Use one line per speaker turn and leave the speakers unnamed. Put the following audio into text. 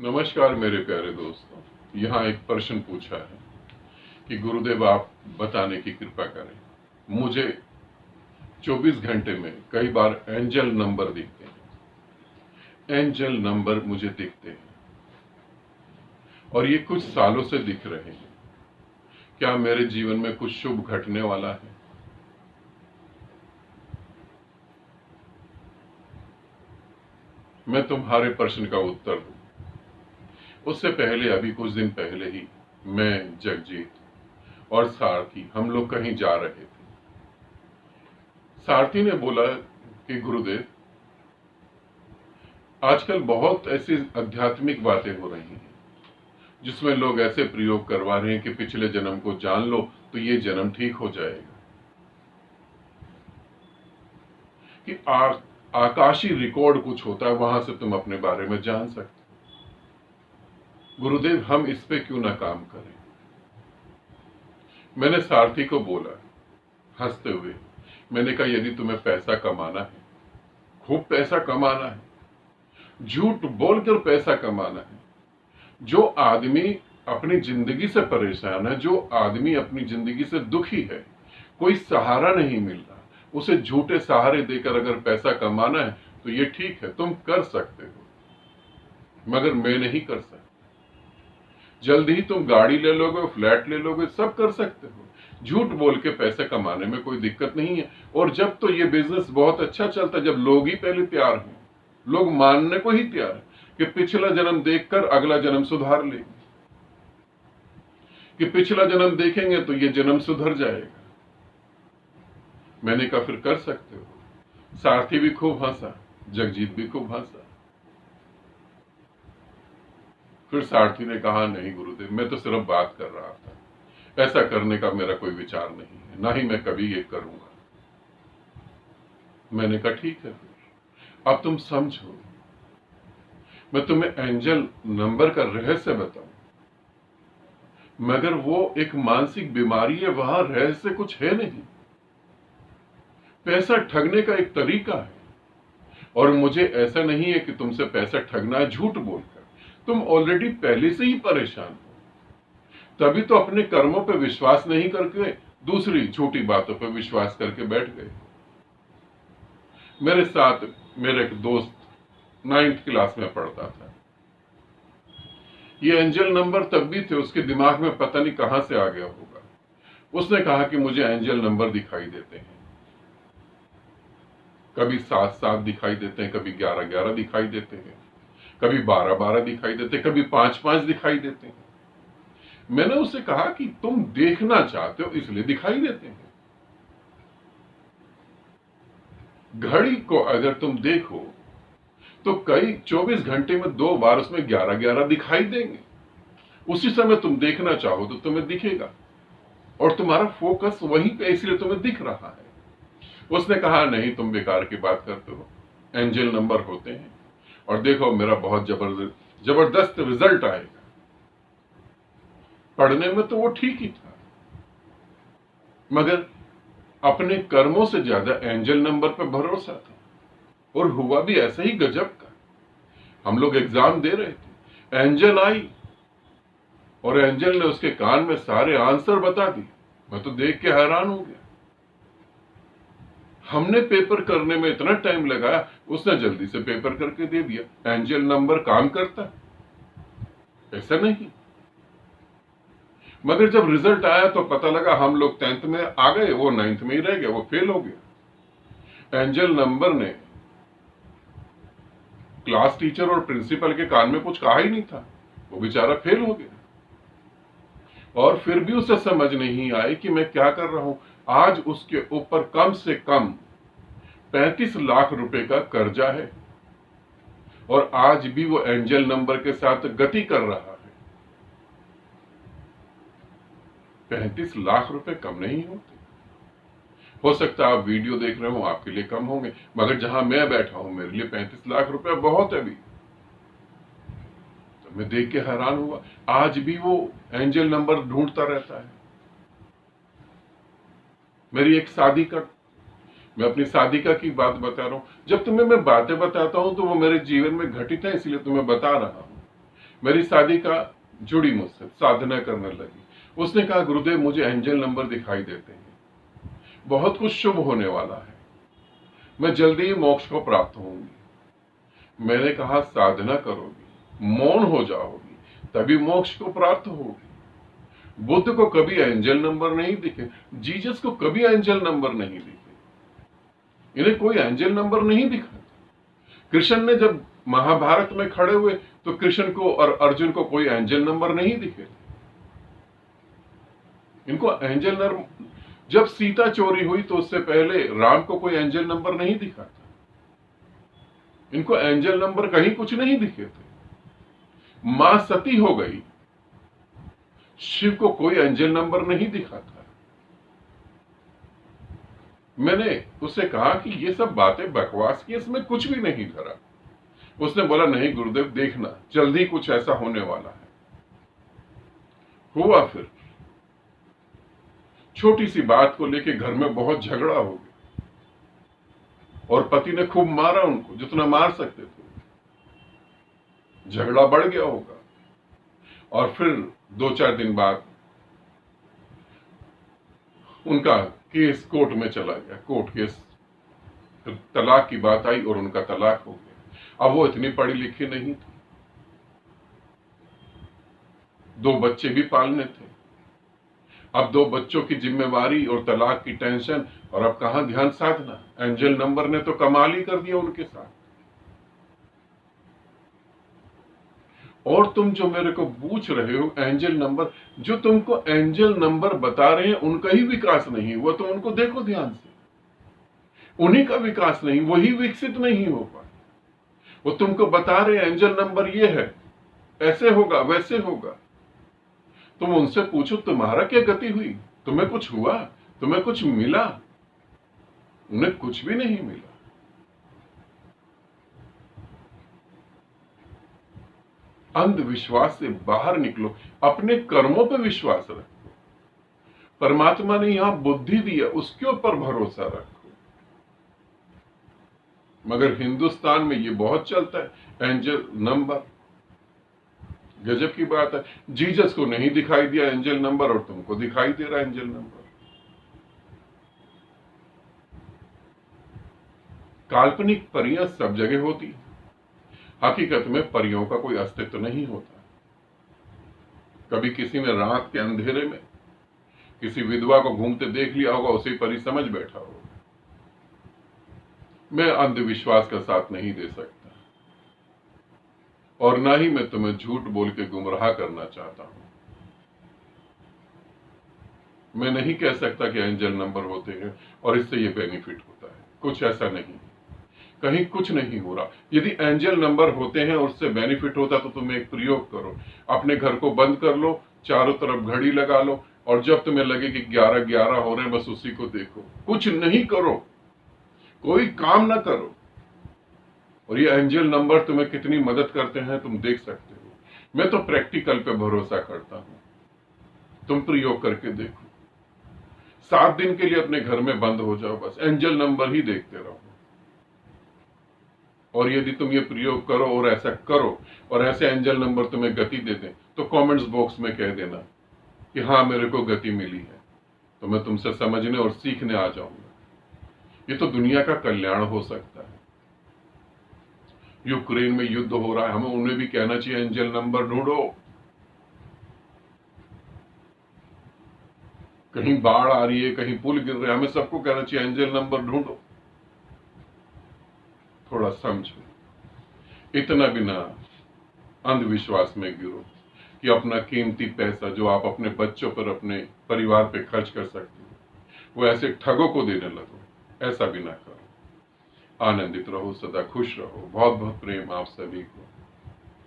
नमस्कार मेरे प्यारे दोस्तों। यहाँ एक प्रश्न पूछा है कि गुरुदेव आप बताने की कृपा करें। मुझे 24 घंटे में कई बार एंजल नंबर दिखते हैं। एंजल नंबर मुझे दिखते हैं और ये कुछ सालों से दिख रहे हैं। क्या मेरे जीवन में कुछ शुभ घटने वाला है? मैं तुम्हारे प्रश्न का उत्तर दूं उससे पहले अभी कुछ दिन पहले ही मैं, जगजीत और सारथी हम लोग कहीं जा रहे थे। सारथी ने बोला कि गुरुदेव आजकल बहुत ऐसी आध्यात्मिक बातें हो रही हैं जिसमें लोग ऐसे प्रयोग करवा रहे हैं कि पिछले जन्म को जान लो तो ये जन्म ठीक हो जाएगा, कि आकाशी रिकॉर्ड कुछ होता है, वहां से तुम अपने बारे में जान सकते। गुरुदेव हम इस पे क्यों ना काम करें? मैंने सारथी को बोला हंसते हुए, मैंने कहा यदि तुम्हें पैसा कमाना है, खूब पैसा कमाना है, झूठ बोलकर पैसा कमाना है, जो आदमी अपनी जिंदगी से परेशान है, जो आदमी अपनी जिंदगी से दुखी है, कोई सहारा नहीं मिल रहा, उसे झूठे सहारे देकर अगर पैसा कमाना है तो ये ठीक है, तुम कर सकते हो, मगर मैं नहीं कर सकता। जल्दी ही तुम गाड़ी ले लोगे, फ्लैट ले लोगे, सब कर सकते हो। झूठ बोल के पैसे कमाने में कोई दिक्कत नहीं है। और जब तो ये बिजनेस बहुत अच्छा चलता है, जब लोग ही पहले तैयार हैं, लोग मानने को ही तैयार है कि पिछला जन्म देखकर अगला जन्म सुधार लेंगे, कि पिछला जन्म देखेंगे तो ये जन्म सुधर जाएगा। मैंने कहा फिर कर सकते हो। सारथी भी खूब हंसा, जगजीत भी खूब हंसा। फिर सारथी ने कहा नहीं गुरुदेव, मैं तो सिर्फ बात कर रहा था, ऐसा करने का मेरा कोई विचार नहीं है, ना ही मैं कभी ये करूंगा। मैंने कहा ठीक है, फिर अब तुम समझो, मैं तुम्हें एंजल नंबर का रहस्य बताऊं, मगर वो एक मानसिक बीमारी है, वहां रहस्य कुछ है नहीं। पैसा ठगने का एक तरीका है, और मुझे ऐसा नहीं है कि तुमसे पैसा ठगना है झूठ बोलकर। तुम ऑलरेडी पहले से ही परेशान हो, तभी तो अपने कर्मों पर विश्वास नहीं करके दूसरी झूठी बातों पर विश्वास करके बैठ गए। मेरे साथ मेरे एक दोस्त 9th क्लास में पढ़ता था। ये एंजल नंबर तब भी थे, उसके दिमाग में पता नहीं कहां से आ गया होगा। उसने कहा कि मुझे एंजल नंबर दिखाई देते हैं, कभी 7-7 दिखाई देते हैं, कभी 11-11 दिखाई देते हैं, कभी 12-12 दिखाई देते हैं, कभी 5-5 दिखाई देते हैं। मैंने उससे कहा कि तुम देखना चाहते हो इसलिए दिखाई देते हैं। घड़ी को अगर तुम देखो तो कई 24 घंटे में 2 बार उसमें 11-11 दिखाई देंगे। उसी समय तुम देखना चाहो तो तुम्हें दिखेगा, और तुम्हारा फोकस वहीं पे इसलिए तुम्हें दिख रहा है। उसने कहा नहीं, तुम बेकार की बात करते हो, एंजल नंबर होते हैं, और देखो मेरा बहुत जबरदस्त रिजल्ट आएगा। पढ़ने में तो वो ठीक ही था, मगर अपने कर्मों से ज्यादा एंजल नंबर पर भरोसा था, और हुआ भी ऐसे ही गजब का। हम लोग एग्जाम दे रहे थे, एंजल आई और एंजल ने उसके कान में सारे आंसर बता दिए। मैं तो देख के हैरान हो गया। हमने पेपर करने में इतना टाइम लगाया, उसने जल्दी से पेपर करके दे दिया। एंजल नंबर काम करता है, ऐसा नहीं। मगर जब रिजल्ट आया तो पता लगा हम लोग 10th में आ गए, वो 9th में ही रह गया, वो फेल हो गया। एंजल नंबर ने क्लास टीचर और प्रिंसिपल के कान में कुछ कहा ही नहीं था, वो बेचारा फेल हो गया। और फिर भी उसे समझ नहीं आई कि मैं क्या कर रहा हूं। आज उसके ऊपर कम से कम 35 लाख रुपए का कर्जा है, और आज भी वो एंजल नंबर के साथ गति कर रहा है। 35 लाख रुपए कम नहीं होते। हो सकता है आप वीडियो देख रहे हो, आपके लिए कम होंगे, मगर जहां मैं बैठा हूं मेरे लिए 35 लाख रुपए बहुत है अभी। तो मैं देख के हैरान हुआ, आज भी वो एंजल नंबर ढूंढता रहता है। मेरी एक शादी का, मैं अपनी शादिका की बात बता रहा हूं। जब तुम्हें मैं बातें बताता हूं तो वो मेरे जीवन में घटित है, इसलिए तुम्हें बता रहा हूं। मेरी शादी का जुड़ी मुझसे, साधना करने लगी। उसने कहा गुरुदेव मुझे एंजल नंबर दिखाई देते हैं, बहुत कुछ शुभ होने वाला है, मैं जल्दी ही मोक्ष को प्राप्त होंगी। मैंने कहा साधना करोगी, मौन हो जाओगी, तभी मोक्ष को प्राप्त होगी। बुद्ध को कभी एंजल नंबर नहीं दिखे, जीसस को कभी एंजल नंबर नहीं दिखे, इन्हें कोई एंजल नंबर नहीं दिखा। कृष्ण ने जब महाभारत में खड़े हुए तो कृष्ण को और अर्जुन को कोई एंजल नंबर नहीं दिखे। इनको एंजल नंबर, जब सीता चोरी हुई तो उससे पहले राम को कोई एंजल नंबर नहीं दिखा था। इनको एंजल नंबर कहीं कुछ नहीं दिखे थे। मां सती हो गई, शिव को कोई एंजल नंबर नहीं दिखा था। मैंने उससे कहा कि ये सब बातें बकवास की, इसमें कुछ भी नहीं धरा। उसने बोला नहीं गुरुदेव देखना, जल्दी कुछ ऐसा होने वाला है। हुआ फिर छोटी सी बात को लेके घर में बहुत झगड़ा हो गया और पति ने खूब मारा उनको, जितना मार सकते थे। झगड़ा बढ़ गया होगा और फिर 2-4 दिन बाद उनका केस कोर्ट में चला गया, कोर्ट केस, तलाक की बात आई और उनका तलाक हो गया। अब वो इतनी पढ़ी लिखी नहीं थी, 2 बच्चे भी पालने थे। अब 2 बच्चों की जिम्मेवारी और तलाक की टेंशन, और अब कहां ध्यान साधना। एंजल नंबर ने तो कमाल ही कर दिया उनके साथ। और तुम जो मेरे को पूछ रहे हो एंजल नंबर, जो तुमको एंजल नंबर बता रहे हैं उनका ही विकास नहीं हुआ, तो उनको देखो ध्यान से। उन्हीं का विकास नहीं, वही विकसित नहीं हो पाए। वो तुमको बता रहे हैं एंजल नंबर ये है, ऐसे होगा वैसे होगा। तुम उनसे पूछो तुम्हारा क्या गति हुई, तुम्हें कुछ हुआ, तुम्हें कुछ मिला? उन्हें कुछ भी नहीं मिला। अंधविश्वास से बाहर निकलो, अपने कर्मों पर विश्वास रखो। परमात्मा ने यहां बुद्धि दिया, उसके ऊपर भरोसा रखो। मगर हिंदुस्तान में ये बहुत चलता है एंजल नंबर। गजब की बात है, जीसस को नहीं दिखाई दिया एंजल नंबर और तुमको दिखाई दे रहा है एंजल नंबर। काल्पनिक परियां सब जगह होती है, हकीकत में परियों का कोई अस्तित्व नहीं होता। कभी किसी ने रात के अंधेरे में किसी विधवा को घूमते देख लिया होगा, उसे परी समझ बैठा होगा। मैं अंधविश्वास का साथ नहीं दे सकता और ना ही मैं तुम्हें झूठ बोल के गुमराह करना चाहता हूं। मैं नहीं कह सकता कि एंजल नंबर होते हैं और इससे ये बेनिफिट होता है, कुछ ऐसा नहीं, कहीं कुछ नहीं हो रहा। यदि एंजल नंबर होते हैं और उससे बेनिफिट होता तो तुम एक प्रयोग करो, अपने घर को बंद कर लो, चारों तरफ घड़ी लगा लो और जब तुम्हें लगे कि 11-11 हो रहे हैं बस उसी को देखो, कुछ नहीं करो, कोई काम ना करो, और ये एंजल नंबर तुम्हें कितनी मदद करते हैं तुम देख सकते हो। मैं तो प्रैक्टिकल पे भरोसा करता हूं, तुम प्रयोग करके देखो। 7 दिन के लिए अपने घर में बंद हो जाओ, बस एंजल नंबर ही देखते रहो। और यदि तुम ये प्रयोग करो और ऐसा करो और ऐसे एंजल नंबर तुम्हें गति दे दें तो कमेंट्स बॉक्स में कह देना कि हाँ मेरे को गति मिली है, तो मैं तुमसे समझने और सीखने आ जाऊंगा। ये तो दुनिया का कल्याण हो सकता है। यूक्रेन में युद्ध हो रहा है, हमें उन्हें भी कहना चाहिए एंजल नंबर ढूंढो। कहीं बाढ़ आ रही है, कहीं पुल गिर रहे हैं, हमें सबको कहना चाहिए एंजल नंबर ढूंढो। थोड़ा समझो, इतना भी ना अंधविश्वास में गिरो कि अपना कीमती पैसा जो आप अपने बच्चों पर, अपने परिवार पे खर्च कर सकते हो वो ऐसे ठगों को देने लगो। ऐसा भी ना करो। आनंदित रहो, सदा खुश रहो। बहुत बहुत प्रेम आप सभी को।